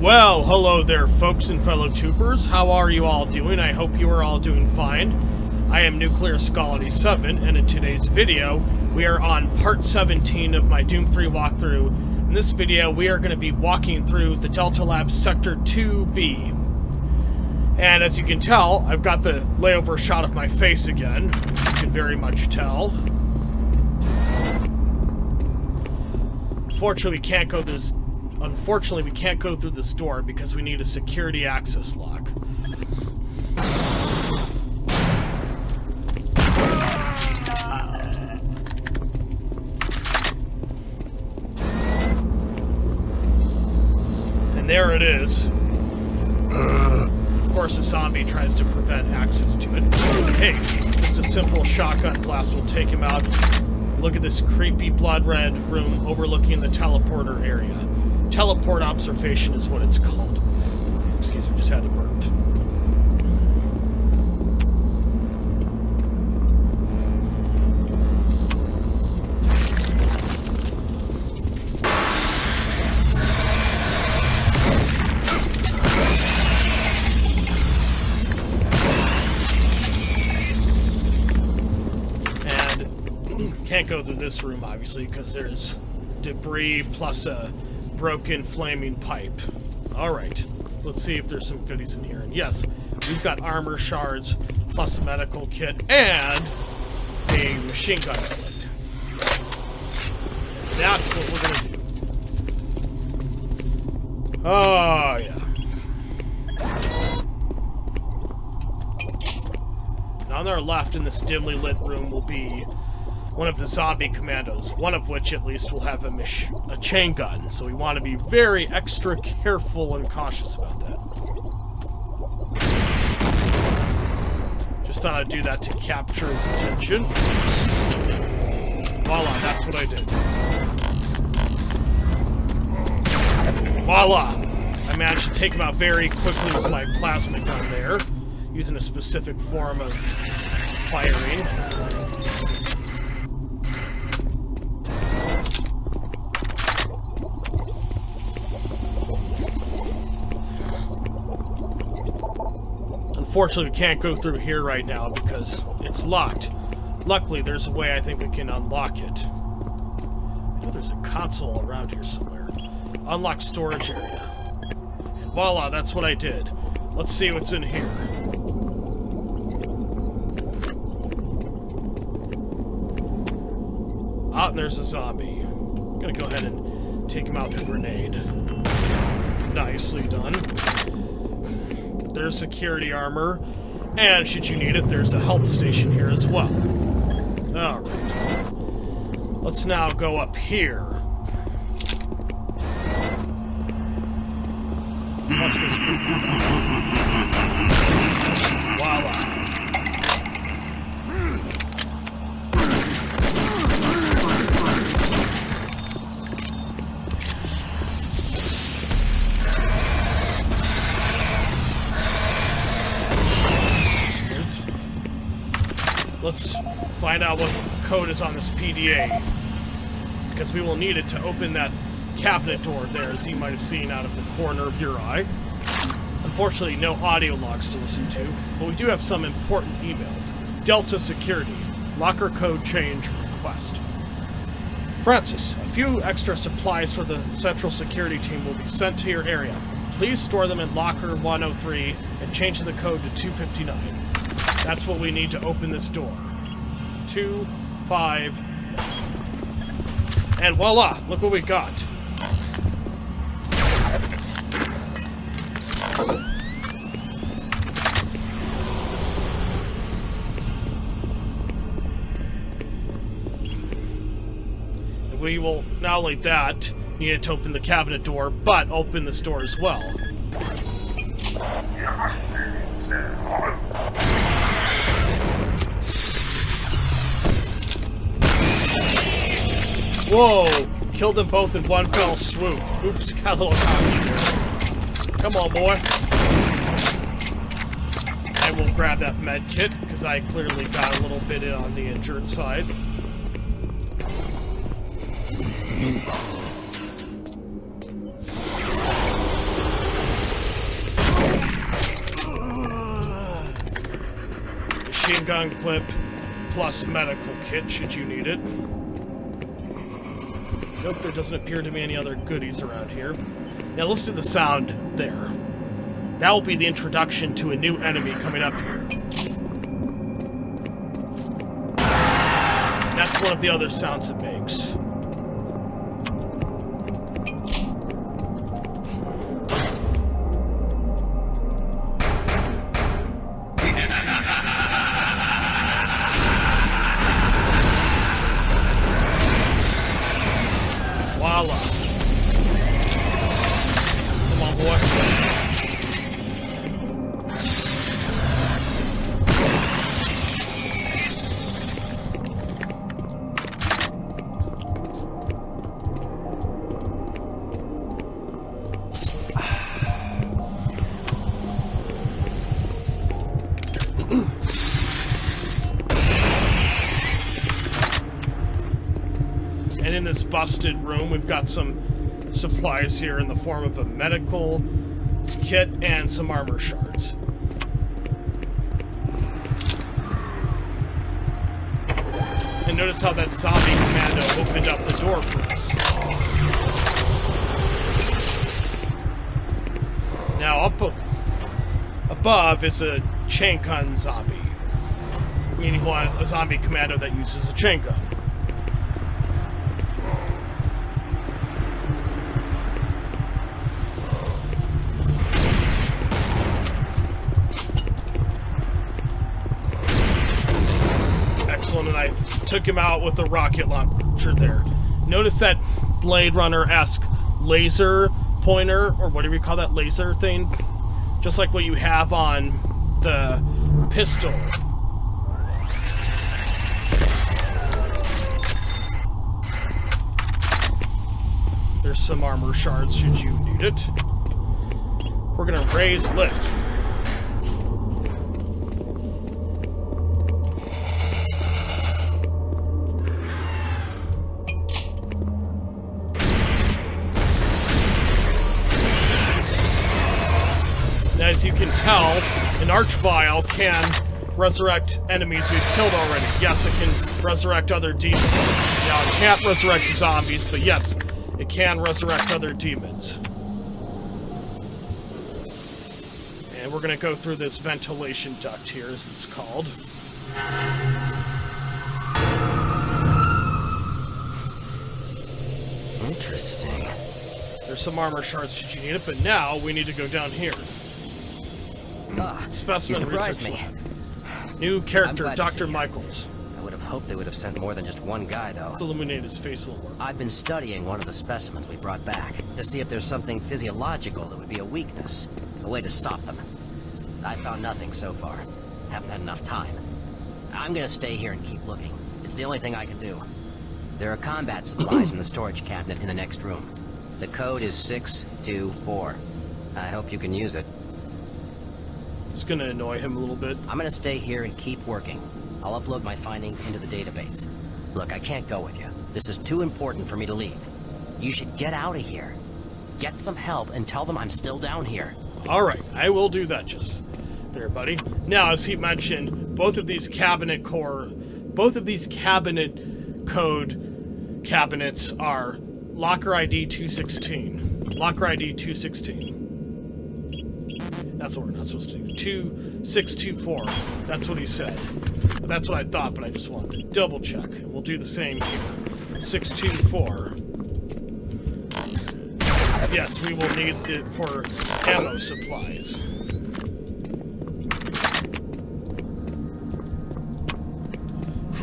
Well, hello there folks and fellow tubers. How are you all doing? I hope you are all doing fine. I am Nuclear Skull87, and in today's video, we are on part 17 of my Doom 3 walkthrough. In this video, we are going to be walking through the Delta Lab Sector 2B. And as you can tell, I've got the layover shot of my face again. You can very much tell. Unfortunately, we can't go through this door because we need a security access lock. And there it is. Of course, a zombie tries to prevent access to it. Hey, just a simple shotgun blast will take him out. Look at this creepy blood-red room overlooking the teleporter area. Teleport observation is what it's called. Excuse me, just had to burp. And can't go through this room, obviously, because there's debris plus a broken flaming pipe. Alright, let's see if there's some goodies in here. And yes, we've got armor shards, plus a medical kit, and a machine gun bullet. That's what we're gonna do. Oh, yeah. And on our left in this dimly lit room will be one of the zombie commandos, one of which at least will have a chain gun, so we want to be very extra careful and cautious about that. Just thought I'd do that to capture his attention. Voila, that's what I did. Voila! I managed to take him out very quickly with my plasma gun there, using a specific form of firing. Unfortunately, we can't go through here right now because it's locked. Luckily, there's a way I think we can unlock it. I know there's a console around here somewhere. Unlock storage area. And voila, that's what I did. Let's see what's in here. Ah, and there's a zombie. I'm gonna go ahead and take him out with a grenade. Nicely done. There's security armor, and should you need it, there's a health station here as well. Alright. Let's now go up here. Watch this creepy. Voila. Let's find out what code is on this PDA, because we will need it to open that cabinet door there, as you might have seen out of the corner of your eye. Unfortunately, no audio logs to listen to, but we do have some important emails. Delta Security, locker code change request. Francis, a few extra supplies for the Central Security team will be sent to your area. Please store them in locker 103 and change the code to 259. That's what we need to open this door. 2, 5, and voila! Look what we got. And we will not only that need it to open the cabinet door, but open this door as well. Whoa! Killed them both in one fell swoop. Oops, got a little cocky there. Come on, boy. I will grab that med kit, because I clearly got a little bit in on the injured side. gun clip plus medical kit should you need it. Nope, there doesn't appear to be any other goodies around here. Now let's do the sound there. That will be the introduction to a new enemy coming up here. That's one of the other sounds it makes. Voila. Come on, boy. And in this busted room, we've got some supplies here in the form of a medical kit and some armor shards. And notice how that zombie commando opened up the door for us. Now, up above is a chain gun zombie, meaning a zombie commando that uses a chain gun. And I took him out with a rocket launcher there. Notice that Blade Runner-esque laser pointer, or whatever you call that laser thing, just like what you have on the pistol. There's some armor shards should you need it. We're gonna raise lift. As you can tell, an Archvile can resurrect enemies we've killed already. Yes, it can resurrect other demons. Now, it can't resurrect zombies, but yes, it can resurrect other demons. And we're going to go through this ventilation duct here, as it's called. Interesting. There's some armor shards should you need it, but now we need to go down here. Specimen research lab. New character, Dr. Michaels. I would have hoped they would have sent more than just one guy, though. Let's illuminate his face a little more. I've been studying one of the specimens we brought back to see if there's something physiological that would be a weakness, a way to stop them. I found nothing so far. Haven't had enough time. I'm gonna stay here and keep looking. It's the only thing I can do. There are combat supplies in the storage cabinet in the next room. The code is 624. I hope you can use it. It's gonna annoy him a little bit. I'm gonna stay here and keep working. I'll upload my findings into the database. Look, I can't go with you. This is too important for me to leave. You should get out of here. Get some help and tell them I'm still down here. Alright, I will do that just there, buddy. Now, as he mentioned, both of these cabinet code cabinets are Locker ID 216. Locker ID 216. That's what we're not supposed to do. 2624. That's what he said. But that's what I thought, but I just wanted to double check. And we'll do the same here. 624. Yes, we will need it for ammo supplies.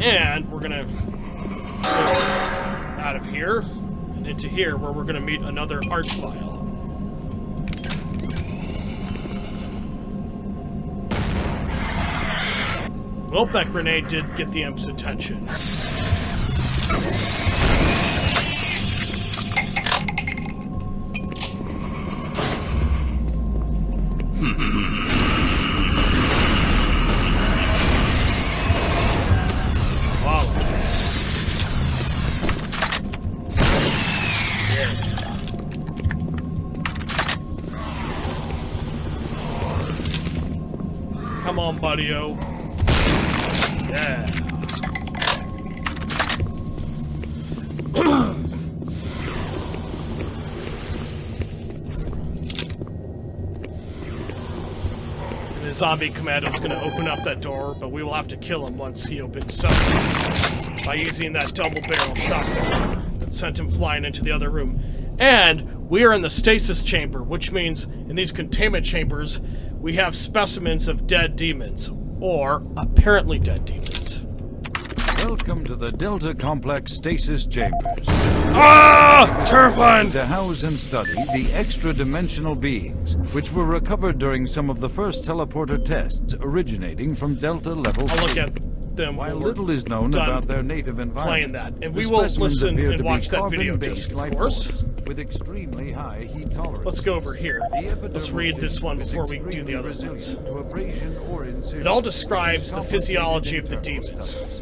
And we're gonna go out of here and into here, where we're gonna meet another Archvile. Well, that grenade did get the imp's attention. Wow. Come on, buddy-o. Yeah. The zombie commando's gonna open up that door, but we will have to kill him once he opens sesame by using that double-barrel shotgun that sent him flying into the other room. And we are in the stasis chamber, which means in these containment chambers we have specimens of dead demons, or apparently dead demons. Welcome to the Delta Complex Stasis Chambers. Ah! Terrifying! To house and study the extra-dimensional beings, which were recovered during some of the first teleporter tests originating from Delta Level 3. I'll look at them While little is known about their native environment, playing that, and the we will specimens listen appear and to be watch that video disc, carbon-based of life course. forms with extremely high heat tolerance. Let's go over here. The Let's epidermal read this one tissue before is we do the other extremely ones. resilient to abrasion or incision, It all which is describes the complicated physiology of the internal demons. studies.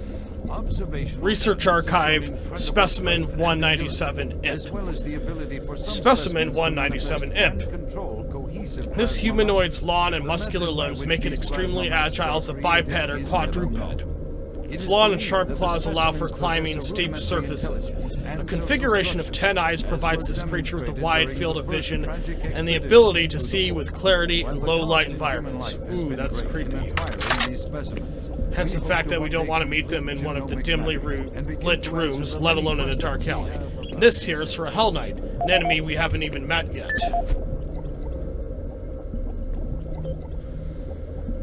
Observational Research evidence has Archive, shown incredible Specimen strength and 197 agility, as imp. well as the ability for some Specimen specimens to 197 manifest imp. and control cohesive This plasma humanoid's muscles. lawn and The muscular method by limbs which make it these extremely plasma muscles agile as a are biped created or is never quadruped. known. It Its is long and believed sharp that the claws allow for specimens climbing possess a steep rudimentary surfaces. intelligence and A social configuration of structure, 10 eyes as provides was this creature with a demonstrated wide during field the of first vision tragic and the expeditions ability to through see the with world. clarity While in the low light cost in human environments. life has Ooh, been that's great in creepy. acquiring these specimens, Hence we the hope fact to that we one don't day want to meet them in complete one of the genomic dimly mapping and begin lit to rooms, answer the let many alone in a dark questions alley. we have about This here is for a Hell Knight, an enemy we haven't even met yet.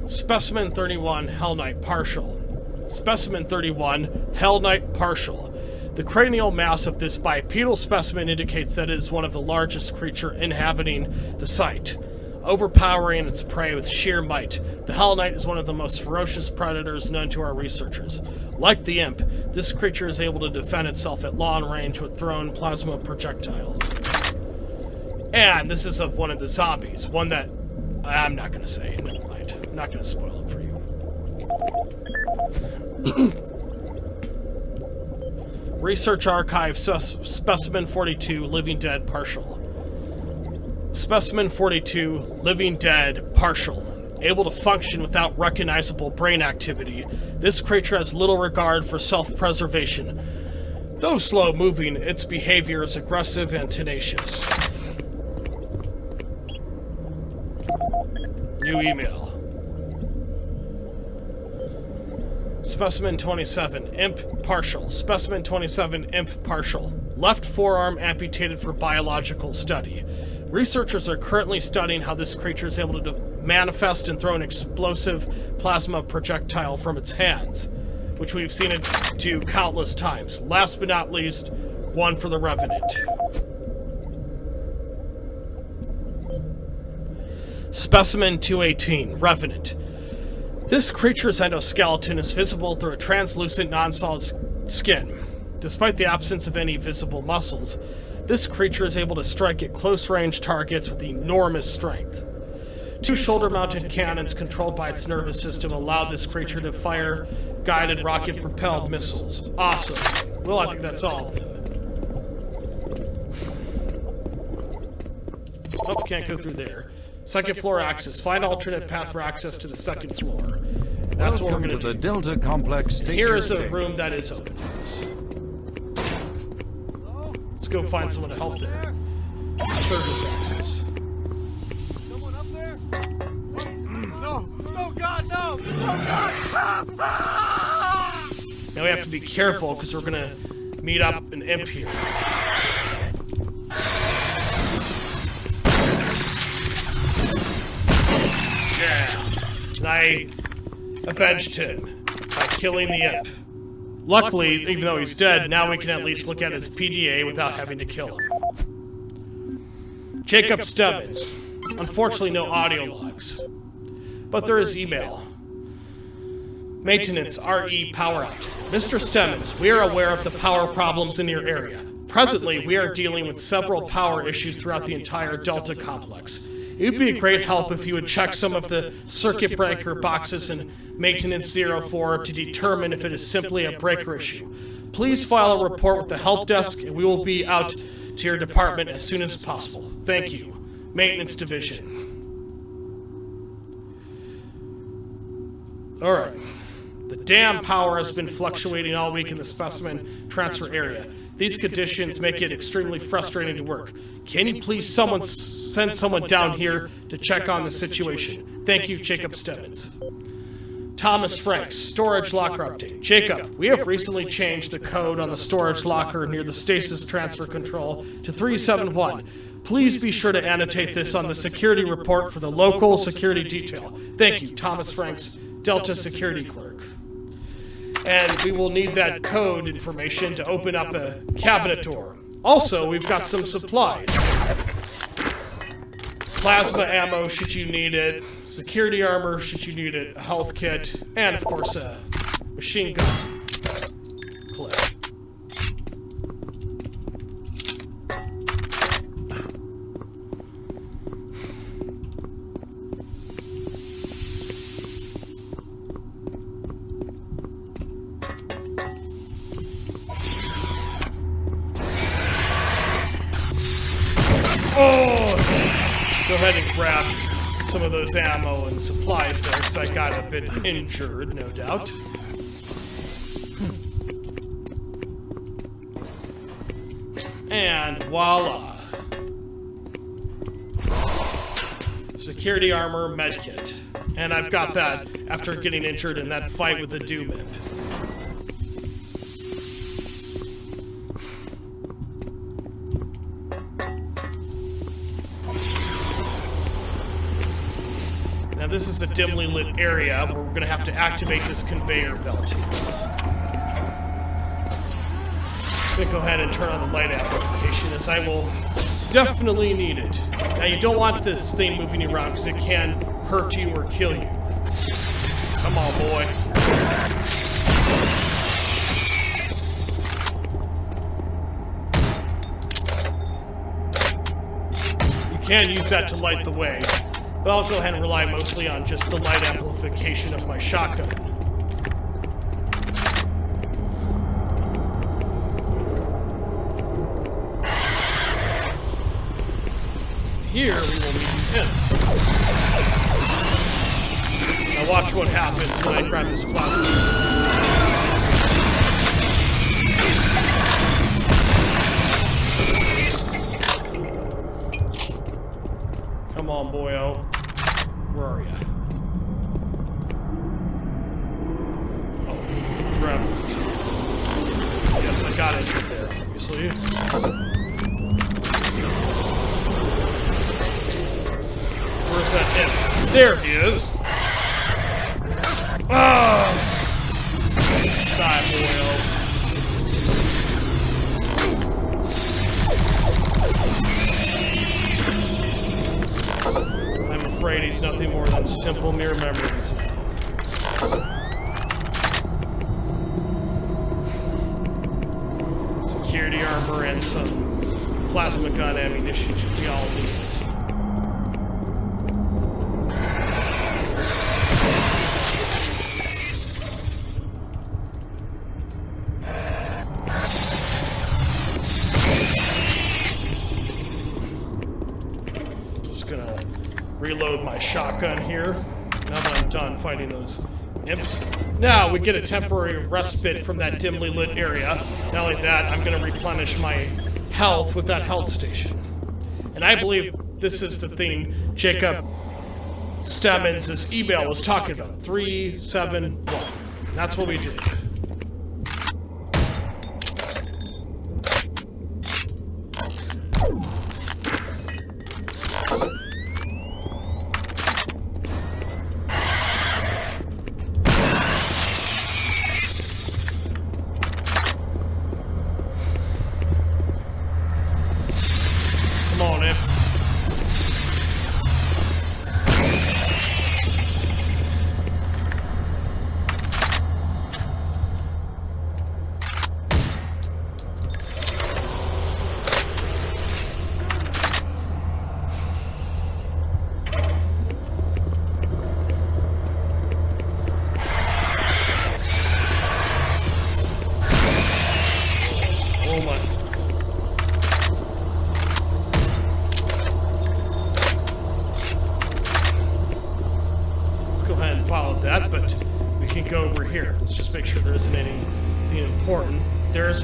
Specimen 31, Hell Knight Partial. Specimen 31, Hell Knight Partial. The cranial mass of this bipedal specimen indicates that it is one of the largest creature inhabiting the site, overpowering its prey with sheer might. The Hell Knight is one of the most ferocious predators known to our researchers. Like the Imp, this creature is able to defend itself at long range with thrown plasma projectiles. And this is of one of the zombies, one that I'm not going to say. Never mind. I'm not going to spoil it for you. Research Archive, Specimen 42, Living Dead Partial. Specimen 42, Living Dead Partial. Able to function without recognizable brain activity, this creature has little regard for self-preservation. Though slow-moving, its behavior is aggressive and tenacious. New email. Specimen 27, Imp Partial. Specimen 27, Imp Partial. Left forearm amputated for biological study. Researchers are currently studying how this creature is able to manifest and throw an explosive plasma projectile from its hands, which we've seen it do countless times. Last but not least, one for the Revenant. Specimen 218, Revenant. This creature's endoskeleton is visible through a translucent, non-solid skin. Despite the absence of any visible muscles, this creature is able to strike at close-range targets with enormous strength. Two shoulder-mounted cannons controlled by its nervous system allow this creature to fire guided rocket-propelled missiles. Awesome. Well, I think that's all of them. Oh, can't go through there. Second floor access. Find alternate path for access to the second floor. That's what we're Welcome going to the do. Delta Complex Station. Here is a room that is open for us. Let's go find someone to help there. Service access. Someone up there? No! No, God, no! No, God! Now we have to be careful because we're going to meet up an imp here. Yeah. And I avenged him by killing the imp. Luckily, even though he's dead, now we can at least look at his PDA without having to kill him. Jacob Stevens. Unfortunately, no audio logs. But there is email. Maintenance, RE Power Out. Mr. Stevens, we are aware of the power problems in your area. Presently, we are dealing with several power issues throughout the entire Delta complex. It would be a great help if you would check some of the circuit breaker boxes in Maintenance 04 to determine if it is simply a breaker issue. Please file a report with the help desk and we will be out to your department as soon as possible. Thank you. Maintenance Division. Alright. The dam power has been fluctuating all week in the specimen transfer area. These conditions make it extremely frustrating to work. Can you please send someone down here to check on the situation? Thank you, Jacob Stebbins. Thomas Franks, storage locker update. Jacob, we have recently changed the code on the storage locker near the stasis transfer control to 371. Please be sure to annotate this on the security report for the local security detail. Thank you, Thomas Franks, Delta Security Clerk. And we will need that code information to open up a cabinet door. Also, we've got some supplies. Plasma ammo, should you need it. Security armor, should you need it. A health kit. And, of course, a machine gun clip. Go ahead and grab some of those ammo and supplies there, because I got a bit injured, no doubt. And voila. Security armor, medkit. And I've got that after getting injured in that fight with the Doom Imp. Now this is a dimly lit area where we're going to have to activate this conveyor belt. I'm going to go ahead and turn on the light amplification, as I will definitely need it. Now you don't want this thing moving you around because it can hurt you or kill you. Come on, boy. You can use that to light the way. But I'll go ahead and rely mostly on just the light amplification of my shotgun. Here we will need him. Now watch what happens when I grab this plasma. Come on, boyo. Where are ya? Oh, grab it. Yes, I got it there, obviously. Where's that hit? There he is! Ah! Die, boyo. I'm afraid he's nothing more than simple mere memories. Security armor and some plasma gun ammunition should be all needed. Reload my shotgun here, now that I'm done fighting those imps. Now we get a temporary respite from that dimly lit area. Not only that, I'm going to replenish my health with that health station. And I believe this is the thing Jacob Stemmons' email was talking about. 371. That's what we did.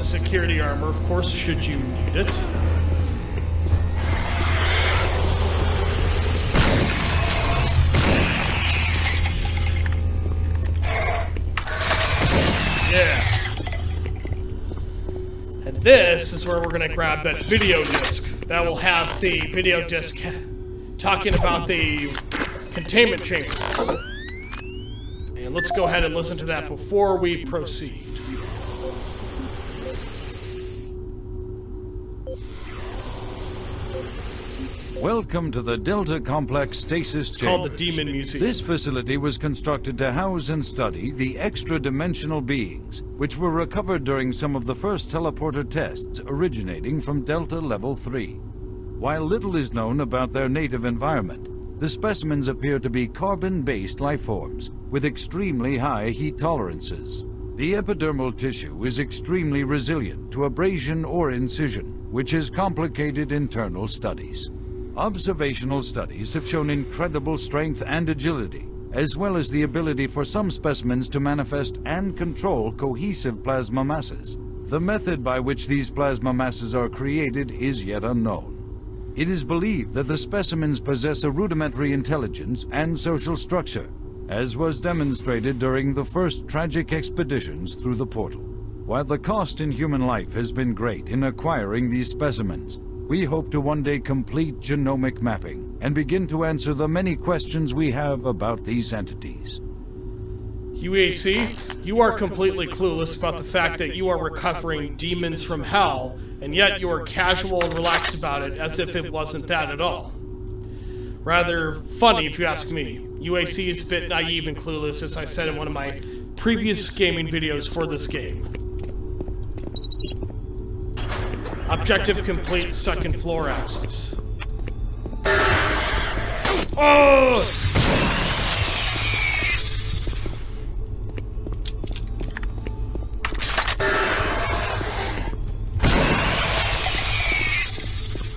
security armor, of course, should you need it. Yeah. And this is where we're gonna grab that video disc. That will have the video disc talking about the containment chamber. And let's go ahead and listen to that before we proceed. Welcome to the Delta Complex Stasis It's Chamber. called the Demon Museum. This facility was constructed to house and study the extra-dimensional beings, which were recovered during some of the first teleporter tests originating from Delta Level 3. While little is known about their native environment, the specimens appear to be carbon-based lifeforms with extremely high heat tolerances. The epidermal tissue is extremely resilient to abrasion or incision, which has complicated internal studies. Observational studies have shown incredible strength and agility, as well as the ability for some specimens to manifest and control cohesive plasma masses. The method by which these plasma masses are created is yet unknown. It is believed that the specimens possess a rudimentary intelligence and social structure, as was demonstrated during the first tragic expeditions through the portal. While the cost in human life has been great in acquiring these specimens, we hope to one day complete genomic mapping and begin to answer the many questions we have about these entities. UAC, you are completely clueless about the fact that you are recovering demons from hell, and yet you are casual and relaxed about it as if it wasn't that at all. Rather funny if you ask me. UAC is a bit naive and clueless, as I said in one of my previous gaming videos for this game. Objective complete, second floor access. Oh!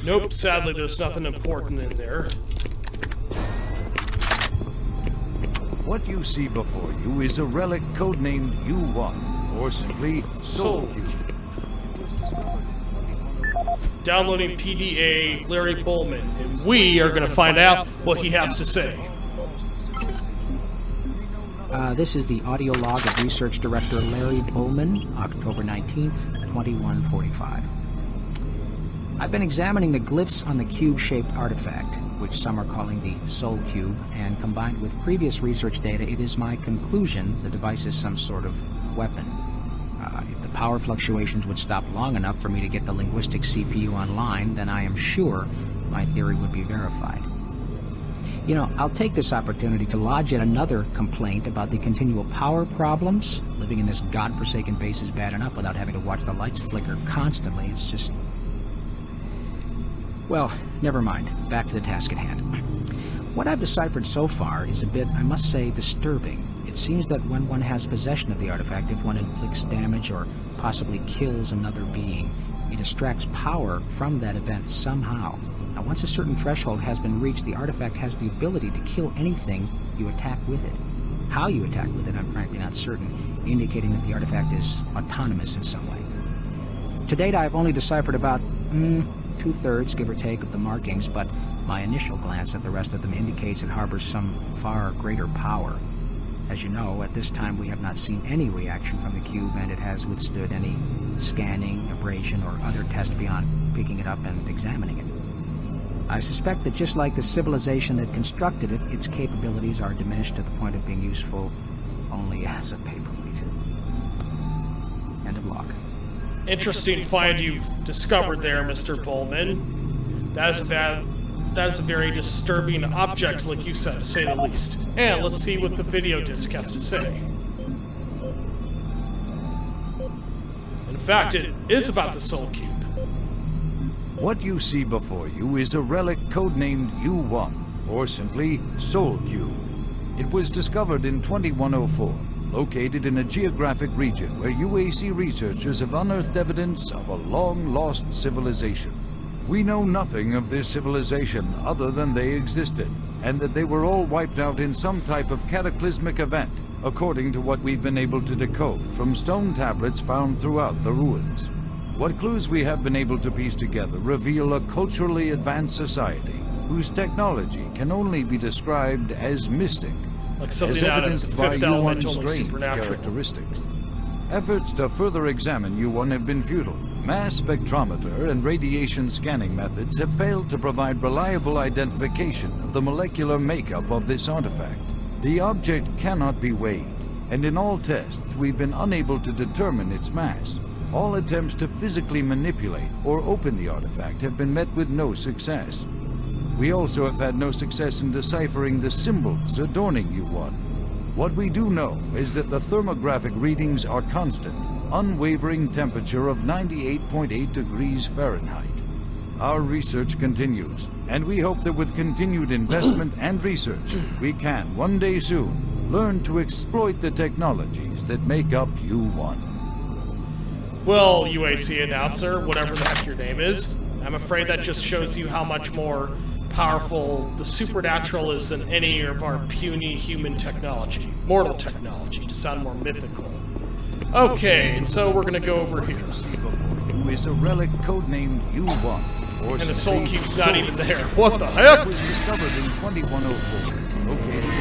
Nope, sadly there's nothing important in there. What you see before you is a relic codenamed U1, or simply Soul Cube. Downloading PDA Larry Bowman, and we are going to find out what he has to say. This is the audio log of Research Director Larry Bowman, October 19th, 2145. I've been examining the glyphs on the cube-shaped artifact, which some are calling the Soul Cube, and combined with previous research data, it is my conclusion the device is some sort of weapon. If the power fluctuations would stop long enough for me to get the linguistic CPU online, then I am sure my theory would be verified. You know, I'll take this opportunity to lodge yet another complaint about the continual power problems. Living in this godforsaken base is bad enough without having to watch the lights flicker constantly. It's just... Well, never mind. Back to the task at hand. What I've deciphered so far is a bit, I must say, disturbing. It seems that when one has possession of the artifact, if one inflicts damage or possibly kills another being, it extracts power from that event somehow. Now, once a certain threshold has been reached, the artifact has the ability to kill anything you attack with it. How you attack with it, I'm frankly not certain, indicating that the artifact is autonomous in some way. To date, I have only deciphered about, 2/3, give or take, of the markings, but my initial glance at the rest of them indicates it harbors some far greater power. As you know, at this time we have not seen any reaction from the cube, and it has withstood any scanning, abrasion, or other test beyond picking it up and examining it. I suspect that just like the civilization that constructed it, its capabilities are diminished to the point of being useful only as a paperweight. End of log. Interesting find you've discovered there, Mr. Bowman. That is a very disturbing object, like you said, to say the least. And let's see what the video disc has to say. In fact, it is about the Soul Cube. What you see before you is a relic codenamed U1, or simply Soul Cube. It was discovered in 2104, located in a geographic region where UAC researchers have unearthed evidence of a long-lost civilization. We know nothing of this civilization other than they existed, and that they were all wiped out in some type of cataclysmic event, according to what we've been able to decode from stone tablets found throughout the ruins. What clues we have been able to piece together reveal a culturally advanced society whose technology can only be described as mystic, Like as something out of evidenced by Fifth Element, U1's only strange supernatural. characteristics. Efforts to further examine U1 have been futile. Mass spectrometer and radiation scanning methods have failed to provide reliable identification of the molecular makeup of this artifact. The object cannot be weighed, and in all tests we've been unable to determine its mass. All attempts to physically manipulate or open the artifact have been met with no success. We also have had no success in deciphering the symbols adorning U1. What we do know is that the thermographic readings are constant, unwavering temperature of 98.8 degrees Fahrenheit. Our research continues, and we hope that with continued investment and research, we can, one day soon, learn to exploit the technologies that make up U1. Well, UAC announcer, whatever the heck your name is, I'm afraid that just shows you how much more powerful the supernatural is than any of our puny human technology. Mortal technology, to sound more mythical. Okay, and so we're gonna go over here. Who is a relic codenamed U1, or And the soul simply cube's not Soul even there. What the heck? was discovered in 2104, located in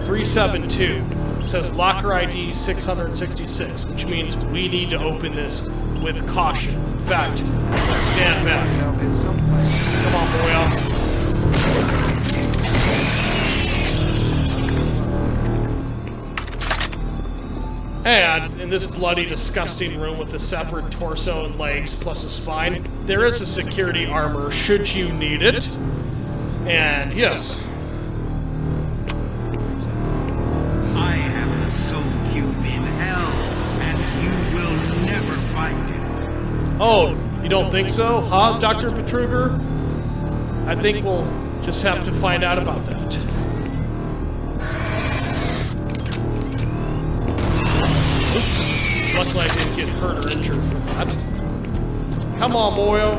372 says locker ID 666, which means we need to open this with caution. In fact, stand back. Come on, boy. And in this bloody, disgusting room with the severed torso and legs plus a spine, there is a security armor should you need it. And yes. I have the soul cube in hell, and you will never find it. Oh, you don't think so? Huh, Dr. Betruger? I think we'll just have to find out about that. Oops. Luckily I didn't get hurt or injured from that. Come on, boyo.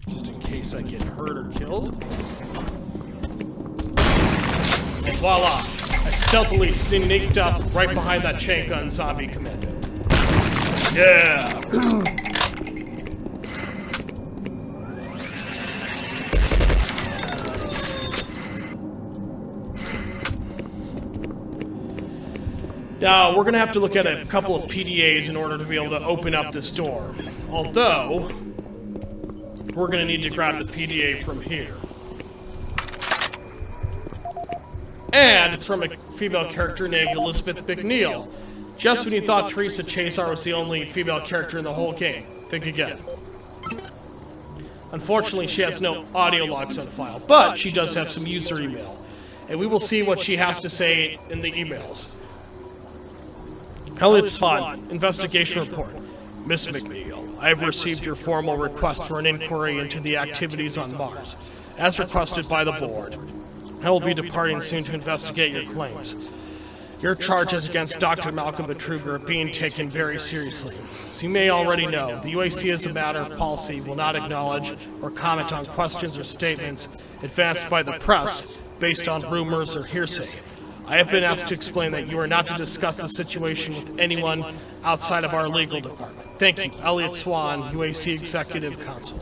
Just in case I get hurt or killed. And voila! I stealthily sneaked up right behind that chain gun zombie commando. Yeah! Now, we're gonna have to look at a couple of PDAs in order to be able to open up this door. Although, we're gonna need to grab the PDA from here. And it's from a female character named Elizabeth McNeil. Just when you thought Teresa Chasar was the only female character in the whole game, think again. Unfortunately, she has no audio logs on file, but she does have some user email. And we will see what she has to say in the emails. Elliot Swan, investigation report. Miss McNeil, I have received your formal request for an inquiry into the activities on Mars, as requested by the board. I will be departing soon to investigate your claims. Your charges against Dr. Malcolm Betruger are being taken very seriously. As you may already know, the UAC as a matter of policy will not acknowledge or comment on questions or statements advanced by the press based on rumors or hearsay. I have been asked to explain that you are not to discuss the situation with anyone outside of our legal department. Thank you. Elliot Swan, UAC Executive Counsel.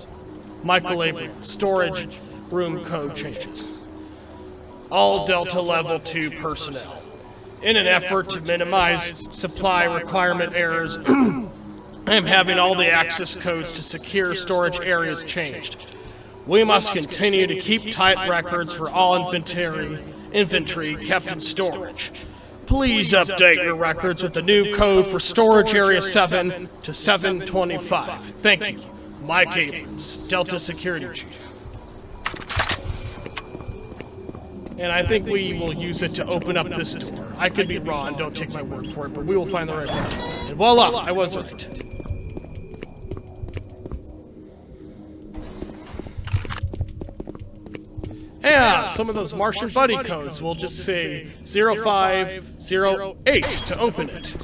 Michael Abrams, Storage Room Code Changes. All Delta Level 2 personnel. In an effort to minimize supply requirement errors, I am having all the access codes to secure storage areas changed. We must continue to keep tight records for all inventory kept in storage. Please update your records with the new code for Storage Area 7 to 725. Thank you. Mike Abrams, Delta Security Chief. And I think we will use it to open up this door. I could be wrong, don't take my word for it, but we will find the right one. And voila, I was right. Yeah, some of those Martian buddy codes will just say 0508 to open it.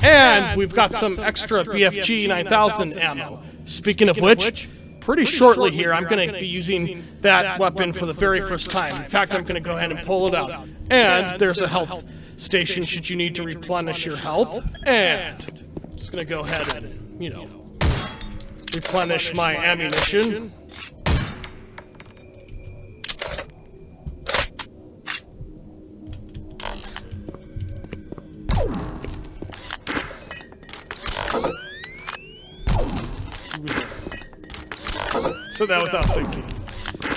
And we've got some extra BFG 9000 ammo. Speaking of which, pretty shortly here, I'm going to be using that weapon for the very first time. In fact, I'm going to go ahead and pull it out. And there's a health station should you need to replenish your health. And I'm just going to go ahead and, you know, replenish my ammunition. So that without thinking.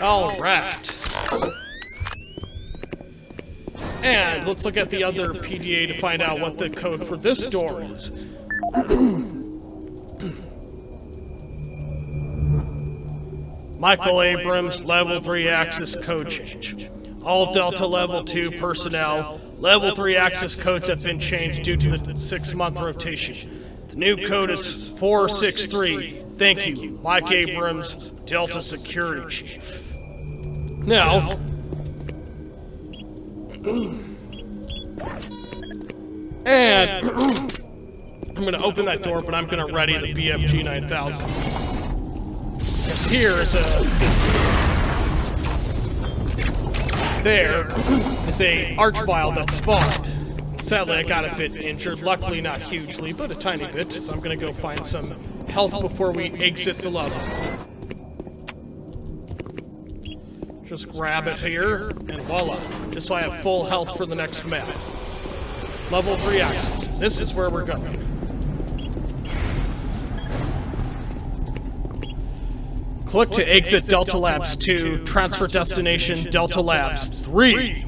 Alright. And let's look at the other PDA to find out what the code for this door is. Michael Abrams, level 3 access code change. All Delta level 2 personnel, level 3 access codes have been changed due to the 6-month rotation. The new code is 463. Thank you, Mike Abrams, Delta Security Chief. Now, and I'm going to open that door, but I'm going to ready the BFG 9000. Because here is there is a archvile that spawned. Sadly, I got a bit injured. Luckily, not hugely, but a tiny bit. So I'm going to go find some health before we exit the level. Just grab it here, and voila. Just so I have full health for the next map. Level 3 access. This is where we're going. Click to exit Delta Labs 2, transfer destination Delta Labs 3.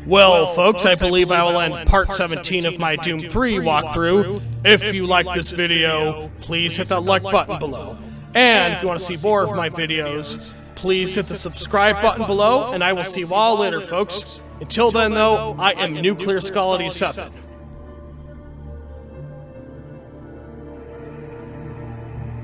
Well, folks, I believe I will end part 17 of my Doom 3 walkthrough. If you like this video, please hit that like button below. And if you want to see more of my videos, please hit the subscribe button below, and I will see you all later, folks. Until then, though, I am Nuclear Skull87.